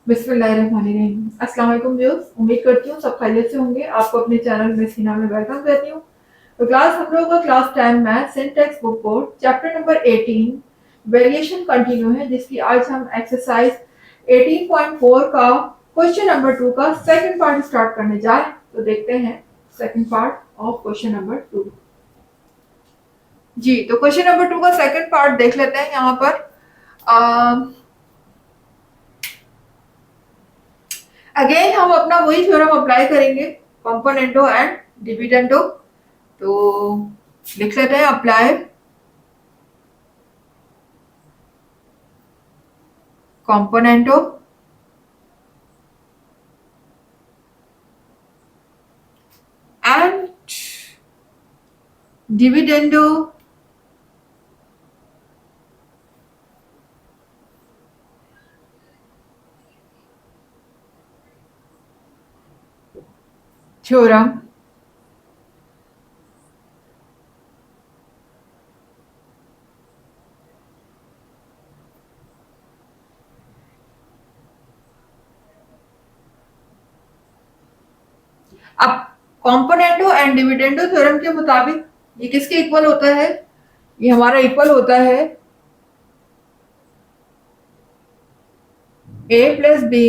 बिस्मिल्लाहिर्रहमानिर्रहीम। अस्सलाम वालेकुम व्यूअर्स, उम्मीद करती हूँ सब खैरियत से होंगे। आपको अपने चैनल में सीना में वेलकम करती हूँ। तो क्लास हम लोगों का class 10 math syntax book board chapter number 18 variation continue है, जिसकी आज हम एक्सरसाइज 18.4 का क्वेश्चन नंबर 2 का सेकंड पार्ट स्टार्ट करने जा रहे हैं। तो देखते हैं second part of question number 2। जी, तो क्वेश्चन नंबर 2 का सेकंड पार्ट देख लेते हैं। यहाँ पर अगेन हम अपना वही थ्योरम अप्लाई करेंगे, कंपोनेंटो एंड डिविडेंडो। तो लिख लेते हैं अप्लाई कंपोनेंटो एंड डिविडेंडो थ्योरम अब कंपोनेंटो एंड डिविडेंडो थ्योरम के मुताबिक ये किसके इक्वल होता है? ये हमारा इक्वल होता है a plus B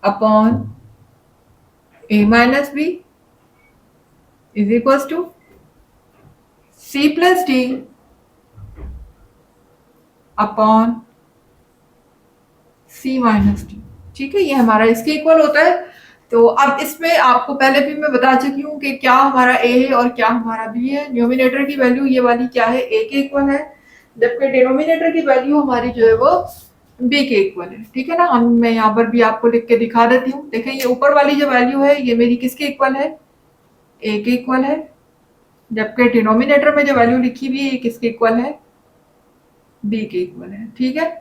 upon a minus B is equal to c plus D upon c minus D. ठीक है, ये हमारा इसके इक्वल होता है। तो अब इसमें आपको पहले भी मैं बता चुकी हूँ कि क्या हमारा a है और क्या हमारा b है। न्यूमिनेटर की वैल्यू ये वाली क्या है, a के इक्वल है, जबकि डिनोमिनेटर की वैल्यू हमारी जो है वो b के इक्वल है। ठीक है ना, हम मैं यहाँ पर भी आपको लिख के दिखा देती हूँ। देखें, ये ऊपर वाली जो वैल्यू है ये मेरी किसके इक्वल है, a के इक्वल है, जबकि डिनोमिनेटर में जो वैल्यू लिखी हुई है ये किसके इक्वल है, b के इक्वल है। ठीक है,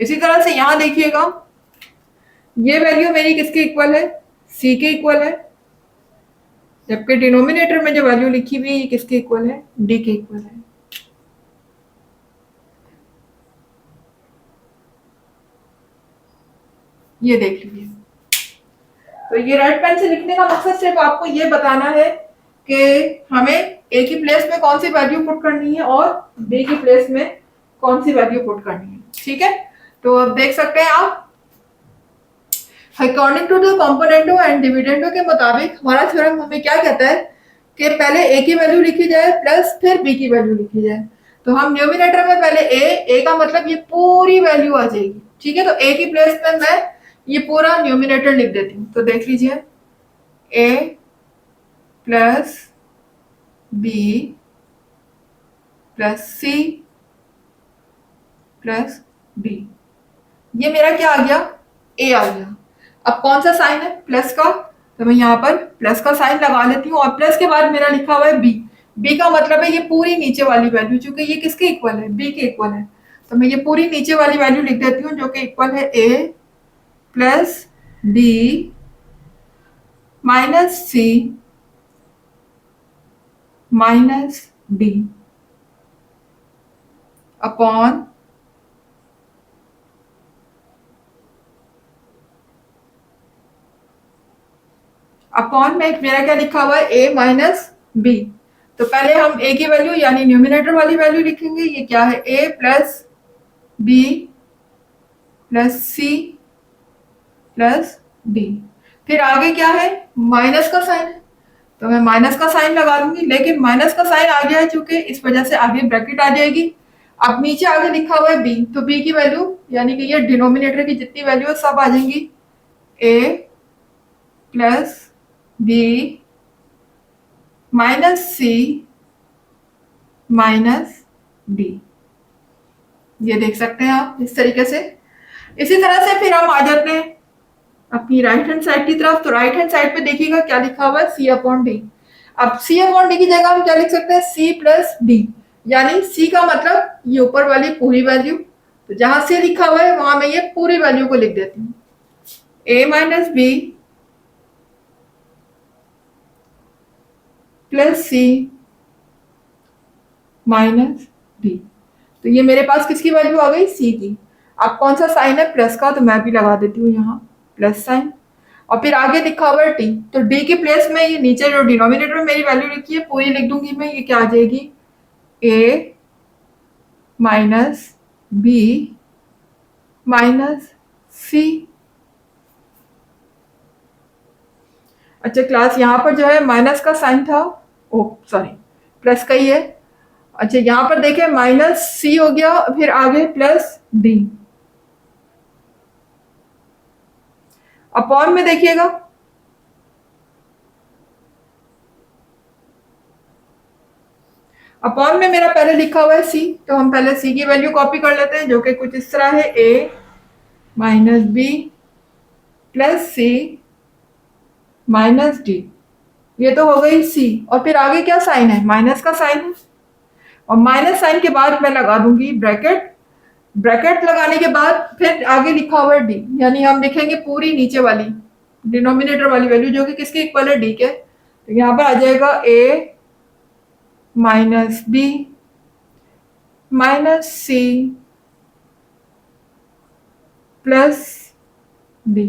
इसी तरह से यहाँ देखिएगा, ये वैल्यू मेरी किसके इक्वल है, c के इक्वल है, जबकि डिनोमिनेटर में जो वैल्यू लिखी हुई है ये किसके इक्वल है, d के इक्वल है। ये देख लीजिए। तो ये रेड पेन से लिखने का मकसद सिर्फ आपको ये बताना है कि हमें a की प्लेस में कौन सी वैल्यू पुट करनी है और b की प्लेस में कौन सी वैल्यू पुट करनी है। ठीक है, तो अब देख सकते हैं आप, according to the componendo and dividendo के मुताबिक हमारा थ्योरम हमें क्या कहता है कि पहले a की वैल्यू लिखी जाए प्लस फिर b की वैल्यू लिखी जाए। तो हम न्यूमिनेटर में पहले a का मतलब ये पूरी वैल्यू आ जाएगी। ठीक है, तो a की प्लेस में मैं ये पूरा न्यूमिनेटर लिख देती हूँ। तो देख लीजिए, a plus b plus c plus d, ये मेरा क्या आ गया, a आ गया। अब कौन सा साइन है, प्लस का, तो मैं यहाँ पर प्लस का साइन लगा लेती हूँ और प्लस के बाद मेरा लिखा हुआ है b। b का मतलब है ये पूरी नीचे वाली वैल्यू, चूंकि ये किसके इक्वल है, b के इक्वल है, तो मैं ये पूरी नीचे वाली वैल्यू लिख देती हूँ जो कि इक्वल है a plus b minus c minus d upon में मेरा क्या लिखा हुआ है, a माइनस बी। तो पहले हम a की वैल्यू यानी न्यूमिनेटर वाली वैल्यू लिखेंगे, ये क्या है, a plus B plus C plus D. फिर आगे क्या है, माइनस का साइन है, तो मैं माइनस का साइन लगा दूंगी, लेकिन माइनस का साइन आ गया है चूंकि, इस वजह से आगे ब्रैकेट आ जाएगी। अब नीचे आगे लिखा हुआ है b, तो b की वैल्यू यानी कि ये डिनोमिनेटर की जितनी वैल्यू है सब आ जाएंगी, a plus B minus C minus D. ये देख सकते हैं आप इस तरीके से। इसी तरह से फिर हम आ जाते हैं अपनी राइट हैंड साइड की तरफ। तो राइट हैंड साइड पे देखिएगा क्या लिखा हुआ है, सी अपॉन डी। अब सी अपॉन डी की जगह हम क्या लिख सकते हैं, सी प्लस डी, यानी सी का मतलब ये ऊपर वाली पूरी वैल्यू, तो जहां सी लिखा हुआ है वहां मैं ये पूरी वैल्यू को लिख देती हूँ, a minus B plus C minus D. तो ये मेरे पास किसकी वैल्यू आ गई, सी की। अब कौन सा साइन है? प्लस का, तो मैं भी लगा देती हूँ यहाँ प्लस साइन। और फिर आगे लिखा हुआ है टी, तो डी के प्लेस में ये नीचे जो डिनोमिनेटर में मेरी वैल्यू लिखी है पूरी लिख दूंगी मैं। ये क्या आ जाएगी? ए माइनस बी माइनस सी। अच्छा क्लास, यहाँ पर जो है माइनस का साइन था, ओ सॉरी प्लस का ही है। अच्छा यहाँ पर देखें माइनस सी हो गया, फिर आगे प्लस डी। अपॉन में देखिएगा, अपॉन में मेरा पहले लिखा हुआ है सी, तो हम पहले सी की वैल्यू कॉपी कर लेते हैं, जो कि कुछ इस तरह है, ए minus B plus C minus D. ये तो हो गई सी, और फिर आगे क्या साइन है? माइनस का साइन है, और माइनस साइन के बाद मैं लगा दूंगी ब्रैकेट। ब्रैकेट लगाने के बाद फिर आगे लिखा हुआ है डी, यानी हम लिखेंगे पूरी नीचे वाली डिनोमिनेटर वाली वैल्यू, जो कि किसके इक्वल है? डी के। तो यहाँ पर आ जाएगा a minus b minus c plus d.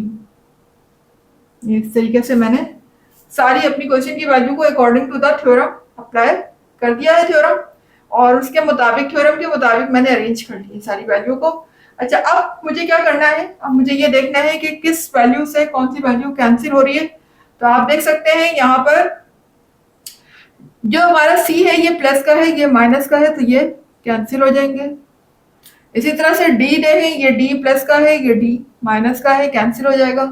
इस तरीके से मैंने सारी अपनी क्वेश्चन की वैल्यू को according to the theorem apply कर दिया है थ्योरम, और उसके मुताबिक थ्योरम के मुताबिक मैंने अरेंज कर ली सारी वैल्यू को। अच्छा अब मुझे क्या करना है? अब मुझे ये देखना है कि किस वैल्यू से कौन सी वैल्यू कैंसिल हो रही है। तो आप देख सकते हैं यहाँ पर जो हमारा सी है ये प्लस का है, ये माइनस का है, तो ये कैंसिल हो जाएंगे। इसी तरह से डी देखें, ये डी प्लस का है, ये डी माइनस का है, कैंसिल हो जाएगा।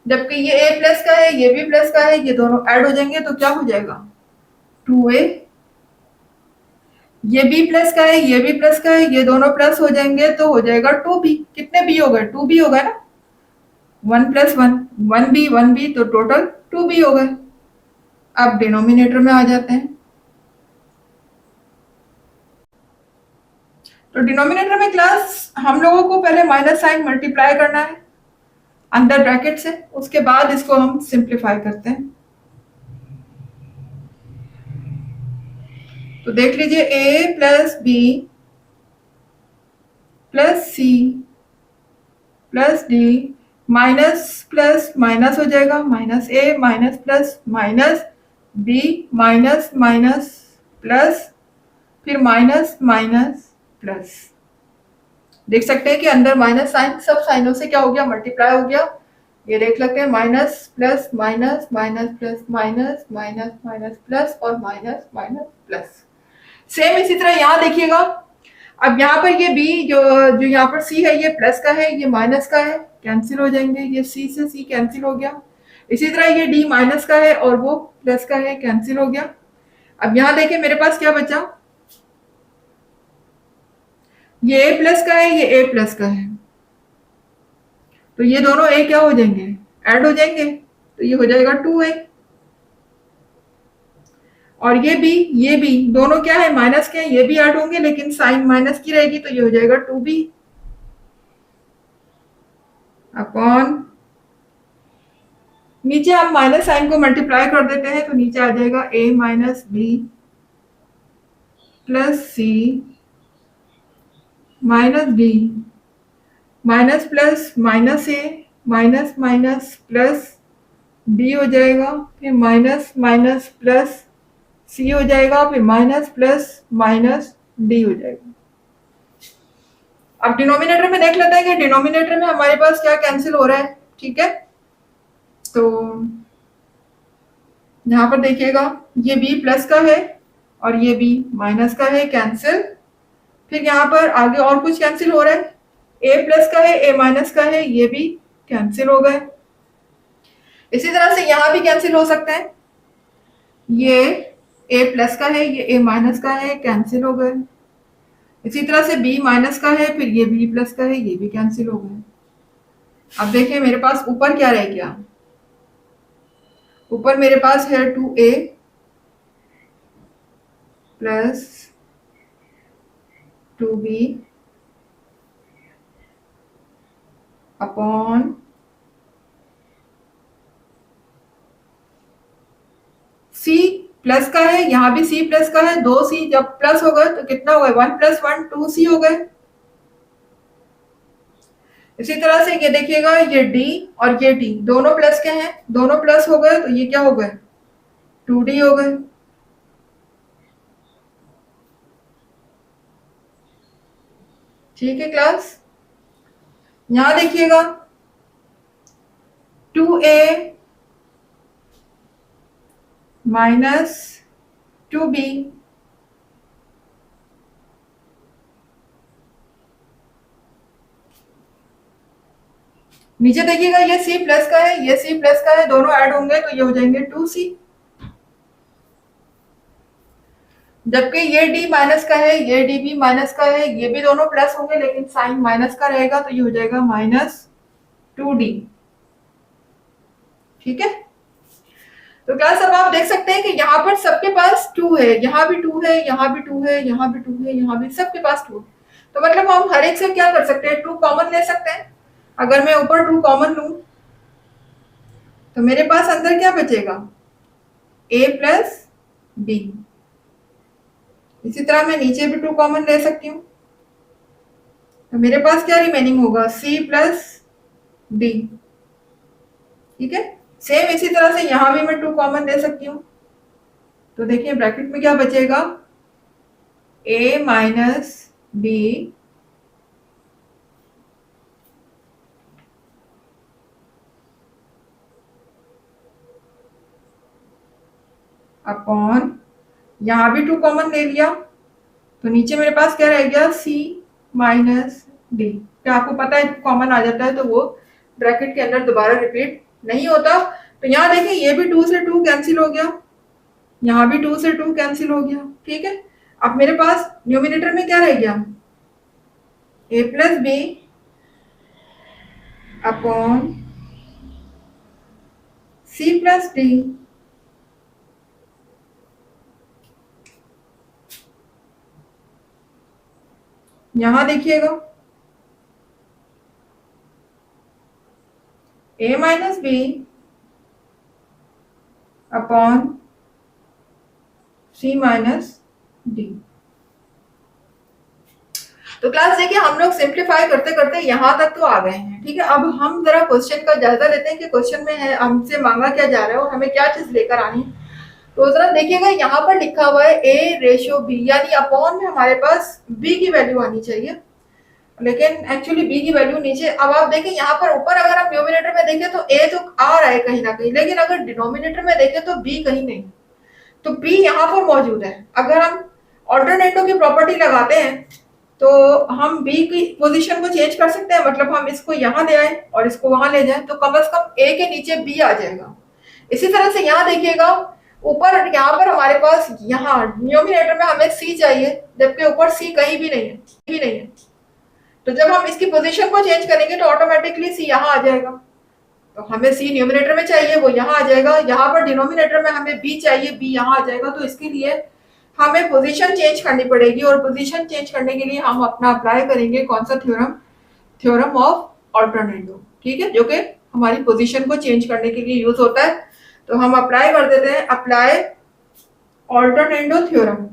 जबकि ये ए प्लस का है, ये भी प्लस का है, ये दोनों ऐड हो जाएंगे, तो क्या हो जाएगा? 2a। ये बी प्लस का है, ये भी प्लस का है, ये दोनों प्लस हो जाएंगे, तो हो जाएगा 2b। कितने बी हो गए? 2b हो गए ना, 1 प्लस 1 1b, तो टोटल 2b हो गए। अब डिनोमिनेटर में आ जाते हैं, तो डिनोमिनेटर में क्लास हम लोगों को पहले माइनस साइन मल्टीप्लाई करना है अंदर ब्रैकेट से, उसके बाद इसको हम सिंप्लीफाई करते हैं। तो देख लीजिए, a plus B plus C plus d, minus plus minus हो जाएगा, माइनस ए minus plus minus b minus minus plus, फिर माइनस माइनस प्लस। देख सकते हैं कि अंदर माइनस साइन सब साइनों से क्या हो गया? मल्टीप्लाई हो गया। ये देख सकते हैं minus plus minus minus plus minus minus minus plus और माइनस माइनस प्लस। सेम इसी तरह यहाँ देखिएगा। अब यहाँ पर ये बी जो जो यहाँ पर सी है, ये प्लस का है, ये माइनस का है, कैंसिल हो जाएंगे, ये सी से सी कैंसिल हो गया। इसी तरह ये डी माइनस का है और वो प्लस का है, कैंसिल हो गया। अब यहाँ देखिए मेरे पास क्या बचा? ये ए प्लस का है, ये ए प्लस का है, तो ये दोनों ए क्या हो जाएंगे? ऐड हो जाएंगे, तो ये हो जाएगा 2a। और ये भी दोनों क्या है? माइनस के हैं, ये भी ऐड होंगे, लेकिन साइन माइनस की रहेगी, तो ये हो जाएगा 2b अपॉन, नीचे आप माइनस साइन को मल्टीप्लाई कर देते हैं, तो नीचे आ जाएगा a minus B plus C minus D, minus plus minus A minus minus plus D हो जाएगा, फिर माइनस माइनस प्लस सी हो जाएगा, फिर माइनस प्लस माइनस डी हो जाएगा। अब डिनोमिनेटर में देख लेते हैं कि डिनोमिनेटर में हमारे पास क्या कैंसिल हो रहा है। ठीक है, तो यहाँ पर देखिएगा, ये b प्लस का है और ये b माइनस का है, कैंसिल। फिर यहाँ पर आगे और कुछ कैंसिल हो रहा है, a प्लस का है, a माइनस का है, ये भी कैंसिल हो गए। इसी तरह से यहाँ भी कैंसिल हो सकते हैं, ये a प्लस का है, ये a माइनस का है, कैंसिल हो गए। इसी तरह से b माइनस का है, फिर ये b प्लस का है, ये भी कैंसिल हो गए। अब देखिए मेरे पास ऊपर क्या रह गया? ऊपर मेरे पास है 2a plus 2b upon c plus का है, यहाँ भी c प्लस का है, 2c जब प्लस हो गए तो कितना हो गए? 1 प्लस 1 2c हो गए। इसी तरह से ये देखिएगा, ये डी और ये डी दोनों प्लस के हैं, दोनों प्लस हो गए तो ये क्या हो गए, 2D हो गए। ठीक है क्लास, यहां देखिएगा 2A माइनस 2B, नीचे देखिएगा ये C प्लस का है, ये C प्लस का है, दोनों ऐड होंगे तो ये हो जाएंगे 2C। जबकि ये D माइनस का है, ये D भी माइनस का है, ये भी दोनों प्लस होंगे लेकिन साइन माइनस का रहेगा तो ये हो जाएगा -2D। ठीक है, तो क्लास अब आप देख सकते हैं कि यहाँ पर सबके पास 2 है, यहाँ भी 2 है, यहाँ भी 2 है, यहाँ भी 2 है, यहाँ भी सबके पास 2 है। तो मतलब हम हर एक से क्या कर सकते हैं, 2 कॉमन ले सकते हैं। अगर मैं ऊपर 2 कॉमन लूं तो मेरे पास अंदर क्या बचेगा, A प्लस B। इसी तरह मैं नीचे भी 2 कॉमन ले सकती हूँ, तो मेरे पास क्या रिमेनिंग होगा, C प्लस D। ठीक है, सेम इसी तरह से यहां भी मैं 2 कॉमन ले सकती हूँ, तो देखिए ब्रैकेट में क्या बचेगा, A माइनस B अपॉन, यहां भी 2 कॉमन ले लिया तो नीचे मेरे पास क्या रह गया, C माइनस D। क्या आपको पता है कॉमन आ जाता है तो वो ब्रैकेट के अंदर दोबारा रिपीट नहीं होता। तो यहाँ देखिए ये भी 2 से 2 कैंसिल हो गया, यहाँ भी 2 से 2 कैंसिल हो गया। ठीक है, अब मेरे पास न्यूमिनेटर में क्या रह गया, A plus B upon C plus D। यहां देखिएगा A minus B upon C minus D। तो क्लास देखिए हम लोग सिंप्लीफाई करते करते यहाँ तक तो आ गए हैं। ठीक है, अब हम जरा क्वेश्चन का जायजा लेते हैं कि क्वेश्चन में है हमसे मांगा क्या जा रहा है और हमें क्या चीज लेकर आनी है। तो जरा देखिएगा यहाँ पर लिखा हुआ है A रेशियो B, यानी अपॉन में हमारे पास B की वैल्यू आनी चाहिए, लेकिन एक्चुअली B की वैल्यू नीचे। अब आप देखें यहाँ पर ऊपर अगर हम न्यूमिनेटर में देखें तो A तो आ रहा है कहीं ना कहीं, लेकिन अगर डिनोमिनेटर में देखें तो B कहीं नहीं, तो B यहाँ पर मौजूद है। अगर हम ऑल्टरनेटो की प्रॉपर्टी लगाते हैं तो हम B की पोजीशन को चेंज कर सकते हैं, मतलब हम इसको यहाँ ले आए और इसको वहां ले जाए तो कम से कम A के नीचे B आ जाएगा। इसी तरह से यहाँ देखिएगा ऊपर, यहाँ पर हमारे पास यहाँ न्यूमिनेटर में हमें C चाहिए, जबकि ऊपर C कहीं भी नहीं है, भी नहीं है। तो जब हम इसकी पोजीशन को चेंज करेंगे तो ऑटोमेटिकली C यहाँ आ जाएगा। तो हमें C न्यूमिनेटर में चाहिए, वो यहाँ आ जाएगा। यहाँ पर डिनोमिनेटर में हमें B चाहिए, B यहाँ आ जाएगा। तो इसके लिए हमें पोजीशन चेंज करनी पड़ेगी, और पोजीशन चेंज करने के लिए हम अपना अप्लाई करेंगे कौन सा थ्योरम, थ्योरम ऑफ ऑल्टरनेटो। ठीक है, जो कि हमारी पोजीशन को चेंज करने के लिए यूज होता है। तो हम अप्लाई कर देते हैं, अप्लाई ऑल्टरनेटो थ्योरम।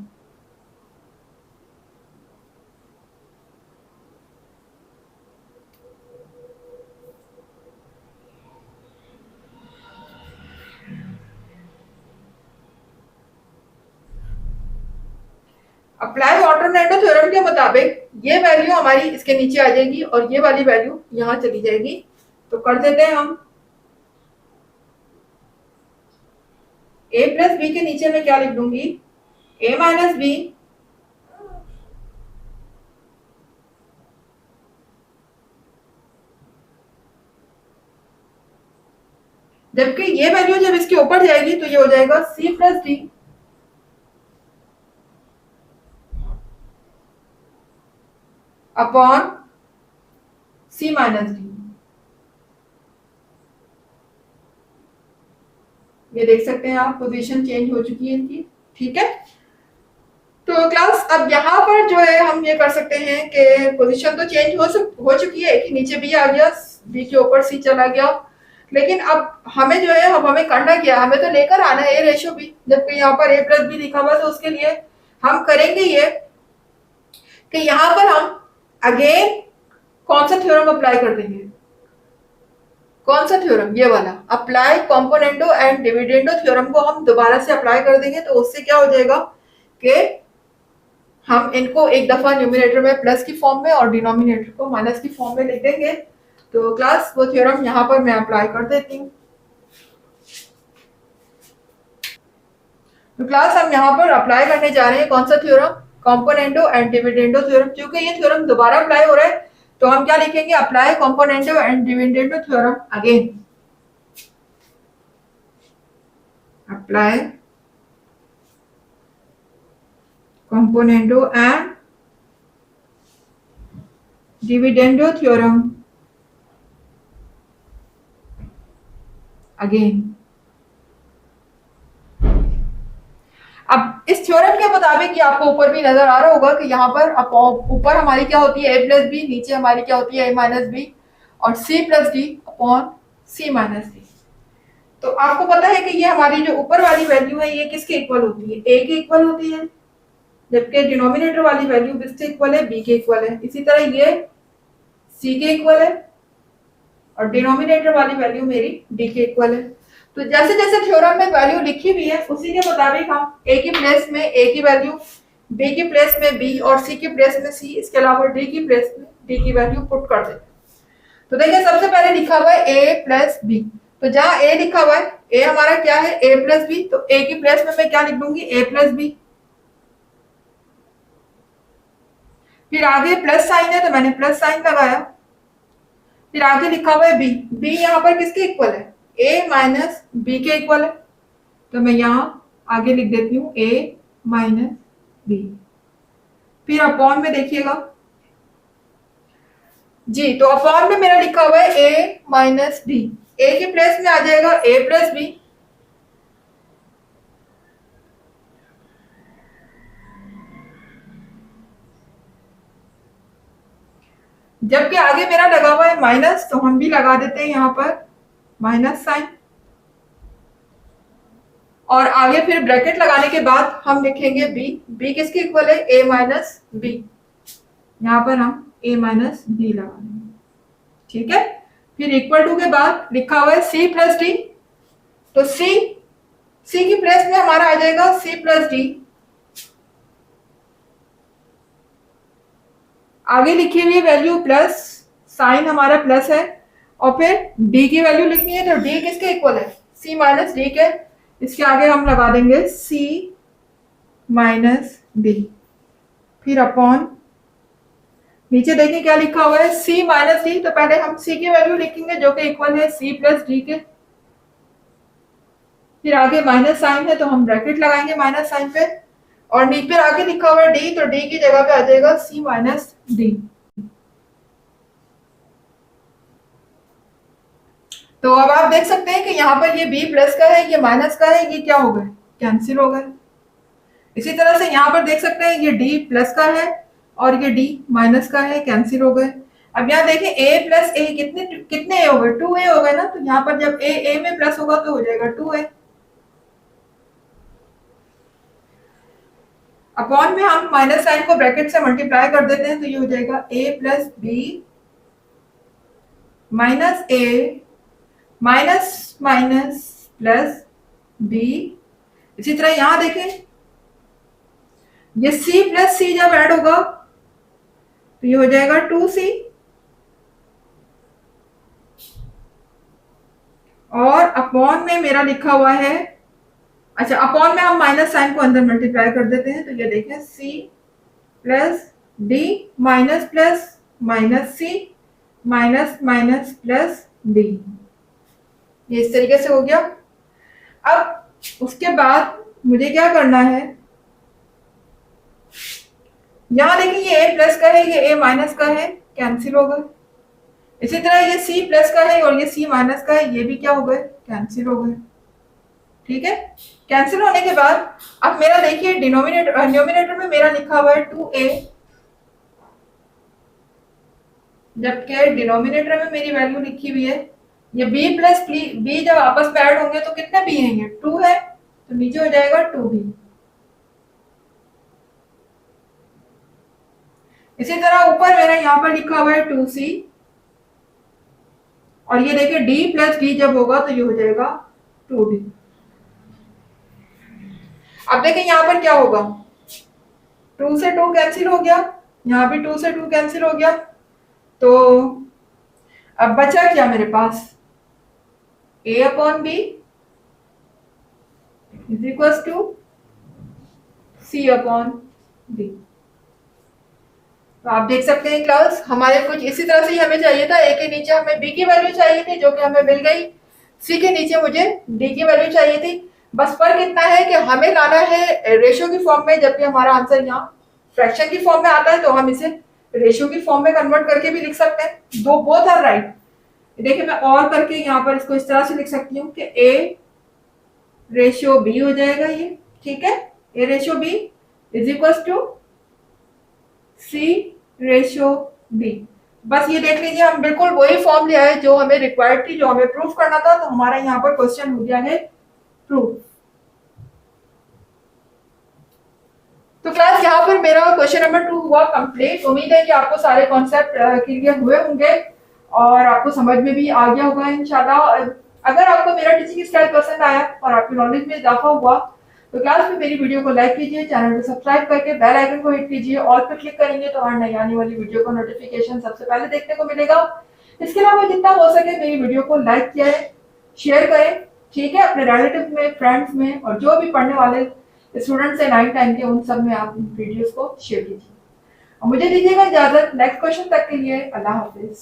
अप्लाई ऑल्टरनेटो थ्योरम के मुताबिक ये वैल्यू हमारी इसके नीचे आ जाएगी और ये वाली वैल्यू यहां चली जाएगी। तो कर देते हैं हम, A प्लस बी के नीचे मैं क्या लिख दूंगी, A माइनस बी जबकि ये वैल्यू जब इसके ऊपर जाएगी तो ये हो जाएगा C plus D upon C minus D. ये देख सकते हैं आप, पोजीशन चेंज हो चुकी है इनकी। ठीक है, तो क्लास अब यहाँ पर जो है हम ये कर सकते हैं कि पोजीशन तो चेंज हो चुकी है कि नीचे B आ गया, B के ऊपर C चला गया, लेकिन अब हमें जो है, अब हमें करना क्या, हमें तो लेकर आना है A रेशियो B, जबकि यहाँ पर A प्लस बी लिखा हुआ, तो उसके लिए हम करेंगे ये कि यहाँ पर हम अगेन कौन सा थ्योरम अप्लाई कर देंगे? कौन सा थ्योरम? ये वाला apply componendo and dividendo theorem को हम दोबारा से अप्लाई कर देंगे। तो उससे क्या हो जाएगा कि हम इनको एक दफा न्यूमिनेटर में प्लस की फॉर्म में और डिनोमिनेटर को माइनस की फॉर्म में लिख देंगे। तो क्लास वो थ्योरम यहाँ पर मैं अप्लाई कर देती हूँ। तो क्लास हम यहाँ पर अप्लाई करने जा रहे हैं कौन सा theorem? Componendo and dividendo theorem. क्योंकि ये थ्योरम दोबारा अप्लाई हो रहा है तो हम क्या लिखेंगे? Apply componendo and dividendo theorem again. Apply componendo and dividendo theorem again. अब इस थ्योरम के मुताबिक ये आपको ऊपर भी नजर आ रहा होगा कि यहाँ पर ऊपर हमारी क्या होती है? a प्लस बी, नीचे हमारी क्या होती है? a माइनस बी, और c plus D upon c minus D. तो आपको पता है कि ये हमारी जो ऊपर वाली वैल्यू है ये किसके इक्वल होती है? a के इक्वल होती है, जबकि डिनोमिनेटर वाली वैल्यू किसके इक्वल है? b के इक्वल है। इसी तरह ये c के इक्वल है और डिनोमिनेटर वाली वैल्यू मेरी d के इक्वल है। तो जैसे जैसे थ्योरम में वैल्यू लिखी हुई है उसी के मुताबिक हम a की प्लेस में a की वैल्यू, b की प्लेस में b और c की प्लेस में c, इसके अलावा d की प्लेस में d की वैल्यू पुट कर देते हैं। तो देखिए सबसे पहले लिखा हुआ है a प्लस बी। तो जहां a लिखा हुआ है, a हमारा क्या है? a plus B. तो a की प्लेस में मैं क्या लिख दूंगी? a plus B. फिर आगे प्लस साइन है तो मैंने प्लस साइन लगाया। फिर आगे लिखा हुआ है b। b यहाँ पर किसके इक्वल है? a माइनस बी के इक्वल है। तो मैं यहाँ आगे लिख देती हूँ a माइनस बी। फिर अपॉन में देखिएगा जी, तो अपॉन में मेरा लिखा हुआ है a माइनस बी। a के प्लेस में आ जाएगा a प्लस बी। जबकि आगे मेरा लगा हुआ है माइनस, तो हम भी लगा देते हैं यहाँ पर माइनस साइन। और आगे फिर ब्रैकेट लगाने के बाद हम लिखेंगे b। b किसके इक्वल है? a minus B. यहाँ पर हम a माइनस बी लगा देंगे, ठीक है। फिर इक्वल टू के बाद लिखा हुआ है c प्लस डी। तो c की प्लेस में हमारा आ जाएगा c प्लस डी। आगे लिखी हुई वैल्यू प्लस, साइन हमारा प्लस है, और फिर d की वैल्यू लिखनी है। तो d किसके इक्वल है? c माइनस डी के। इसके आगे हम लगा देंगे c माइनस डी। फिर अपॉन नीचे देखिए क्या लिखा हुआ है? c minus D. तो पहले हम c की वैल्यू लिखेंगे जो कि इक्वल है c प्लस डी के। फिर आगे माइनस साइन है तो हम ब्रैकेट लगाएंगे माइनस साइन पे, और नीचे आगे लिखा हुआ है d। तो d की जगह पे आ जाएगा c माइनस डी। तो अब आप देख सकते हैं कि यहाँ पर ये b प्लस का है, ये माइनस का है, ये क्या हो गए? कैंसिल हो गए। इसी तरह से यहाँ पर देख सकते हैं ये d प्लस का है और ये d माइनस का है, कैंसिल हो गए। अब यहाँ देखें a प्लस a कितने कितने a हो गए? 2a हो गए ना। तो यहाँ पर जब a में प्लस होगा तो हो जाएगा 2a। अपॉन में हम माइनस साइन को ब्रैकेट से मल्टीप्लाई कर देते हैं तो ये हो जाएगा a plus B minus a minus minus plus b। इसी तरह यहां देखें ये c प्लस c जब ऐड होगा तो ये हो जाएगा 2c, और अपॉन में मेरा लिखा हुआ है, अच्छा अपॉन में हम माइनस साइन को अंदर मल्टीप्लाई कर देते हैं। तो ये देखें c plus d minus plus minus सी माइनस माइनस प्लस डी। ये इस तरीके से हो गया। अब उसके बाद मुझे क्या करना है? यहां देखिए ये a प्लस का है, ये a माइनस का है, कैंसिल हो गए। इसी तरह ये c प्लस का है और ये c माइनस का है, ये भी क्या हो गए? कैंसिल हो गए, ठीक है। कैंसिल होने के बाद अब मेरा देखिए न्यूमिनेटर में मेरा लिखा हुआ है 2a, जबकि डिनोमिनेटर में मेरी वैल्यू लिखी हुई है ये b प्लस बी। जब आपस में ऐड होंगे तो कितने b हैं? ये 2 है, तो नीचे हो जाएगा 2b। इसी तरह ऊपर मेरा यहाँ पर लिखा हुआ है 2c, और ये देखिए डी प्लस डी जब होगा तो ये हो जाएगा 2d। अब देखें यहाँ पर क्या होगा, 2 से 2 कैंसिल हो गया, यहाँ भी 2 से 2 कैंसिल हो गया, तो अब बचा क्या मेरे पास, a upon B is equal to c upon d। तो आप देख सकते हैं क्लास हमारे कुछ इसी तरह से ही हमें चाहिए था, a के नीचे हमें b की वैल्यू चाहिए थी जो कि हमें मिल गई, c के नीचे मुझे d की वैल्यू चाहिए थी। बस फर्क इतना है कि हमें लाना है रेशियो की फॉर्म में, जबकि हमारा आंसर यहाँ फ्रैक्शन की फॉर्म में आता है, तो हम इसे रेशियो की फॉर्म में कन्वर्ट करके भी लिख सकते हैं, दो बोथ आर राइट। देखिए मैं और करके यहाँ पर इसको इस तरह से लिख सकती हूँ कि a रेशियो b हो जाएगा ये, ठीक है, a ratio b is equal to c ratio b। बस ये देख लीजिए हम बिल्कुल वही फॉर्म लिया है जो हमें रिक्वायर्ड थी, जो हमें प्रूफ करना था, तो हमारा यहाँ पर क्वेश्चन हो गया है प्रूफ। तो क्लास यहाँ पर मेरा क्वेश्चन नंबर 2 हुआ कंप्लीट। उम्मीद है कि आपको सारे कॉन्सेप्ट क्लियर हुए होंगे और आपको समझ में भी आ गया होगा इंशाल्लाह। अगर आपको मेरा टीचिंग स्टाइल पसंद आया और आपकी नॉलेज में इजाफा हुआ तो क्लास में मेरी वीडियो को लाइक कीजिए, चैनल को सब्सक्राइब करके बेल आइकन को हिट कीजिए, ऑल पर क्लिक करेंगे तो हर नई आने वाली वीडियो का नोटिफिकेशन सबसे पहले देखने को मिलेगा। इसके अलावा जितना हो सके मेरी वीडियो को लाइक किया है, शेयर करें, ठीक है, अपने रिलेटिव में, फ्रेंड्स में, और जो भी पढ़ने वाले स्टूडेंट्स हैं 9 टाइम के उन सब में आप वीडियोस को शेयर कीजिए। और मुझे दीजिएगा इजाजत नेक्स्ट क्वेश्चन तक के लिए। अल्लाह हाफिज।